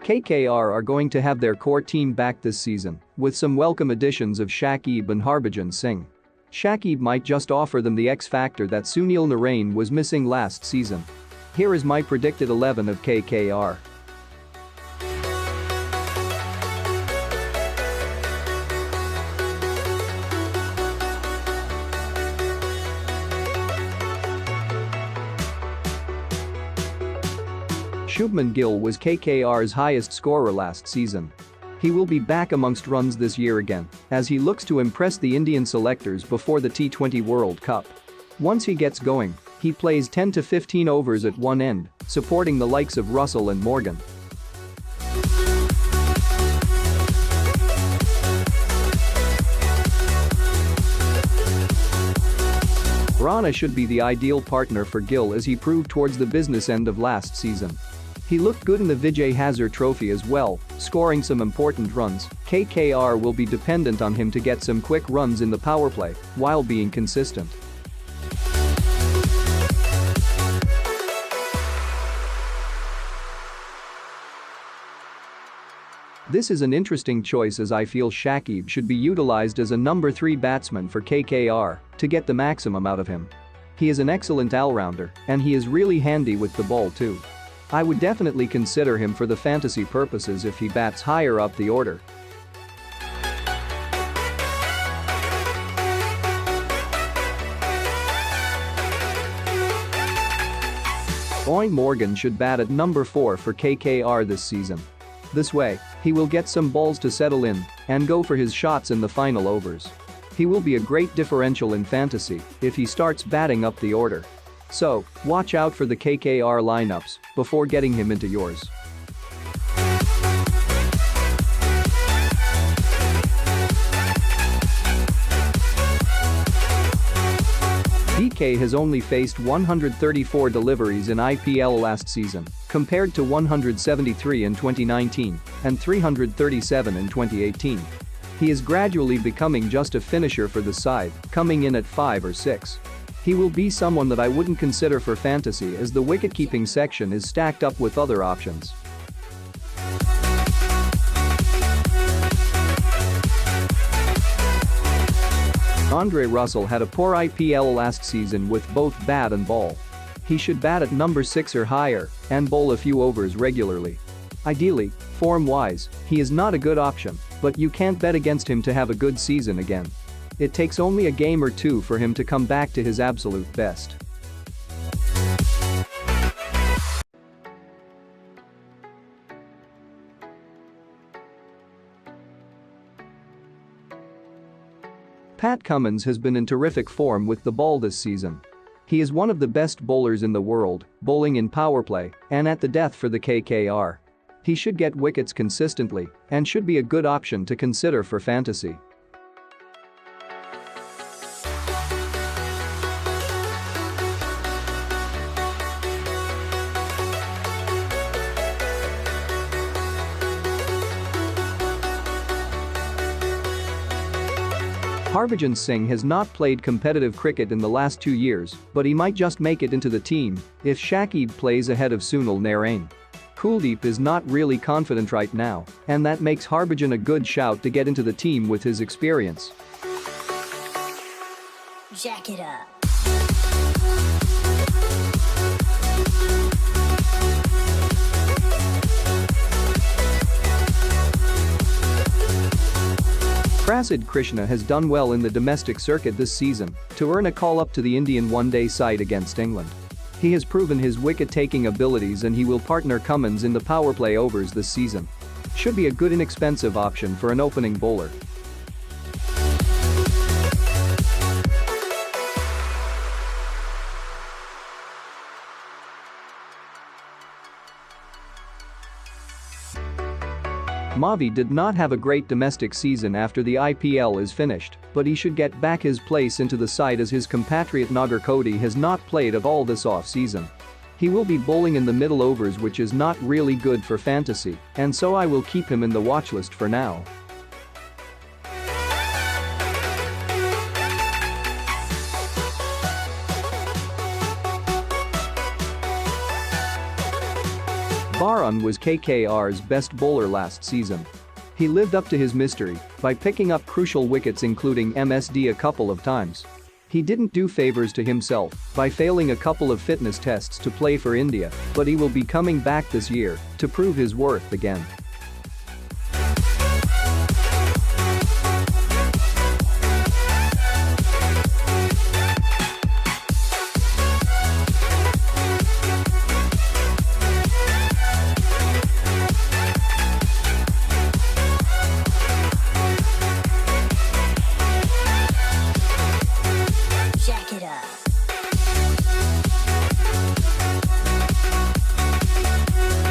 KKR are going to have their core team back this season, with some welcome additions of Shakib and Harbhajan Singh. Shakib might just offer them the X factor that Sunil Narine was missing last season. Here is my predicted 11 of KKR. Shubman Gill was KKR's highest scorer last season. He will be back amongst runs this year again, as he looks to impress the Indian selectors before the T20 World Cup. Once he gets going, he plays 10 to 15 overs at one end, supporting the likes of Russell and Morgan. Rana should be the ideal partner for Gill, as he proved towards the business end of last season. He looked good in the Vijay Hazare Trophy as well, scoring some important runs. KKR will be dependent on him to get some quick runs in the power play while being consistent. This is an interesting choice, as I feel Shakib should be utilized as a number 3 batsman for KKR to get the maximum out of him. He is an excellent all-rounder and he is really handy with the ball too. I would definitely consider him for the fantasy purposes if he bats higher up the order. Eoin Morgan should bat at number 4 for KKR this season. This way, he will get some balls to settle in and go for his shots in the final overs. He will be a great differential in fantasy if he starts batting up the order. So, watch out for the KKR lineups before getting him into yours. DK has only faced 134 deliveries in IPL last season, compared to 173 in 2019 and 337 in 2018. He is gradually becoming just a finisher for the side, coming in at 5 or 6. He will be someone that I wouldn't consider for fantasy, as the wicket-keeping section is stacked up with other options. Andre Russell had a poor IPL last season with both bat and ball. He should bat at number 6 or higher and bowl a few overs regularly. Ideally, form-wise, he is not a good option, but you can't bet against him to have a good season again. It takes only a game or two for him to come back to his absolute best. Pat Cummins has been in terrific form with the ball this season. He is one of the best bowlers in the world, bowling in power play and at the death for the KKR. He should get wickets consistently and should be a good option to consider for fantasy. Harbhajan Singh has not played competitive cricket in the last 2 years, but he might just make it into the team if Shakib plays ahead of Sunil Narine. Kuldeep is not really confident right now, and that makes Harbhajan a good shout to get into the team with his experience. Jack it up. Prasidh Krishna has done well in the domestic circuit this season to earn a call-up to the Indian one-day side against England. He has proven his wicket-taking abilities and he will partner Cummins in the power play overs this season. Should be a good inexpensive option for an opening bowler. Mavi did not have a great domestic season after the IPL is finished, but he should get back his place into the side, as his compatriot Nagarkoti has not played at all this off-season. He will be bowling in the middle overs, which is not really good for fantasy, and so I will keep him in the watch list for now. Varun was KKR's best bowler last season. He lived up to his mystery by picking up crucial wickets including MSD a couple of times. He didn't do favors to himself by failing a couple of fitness tests to play for India, but he will be coming back this year to prove his worth again.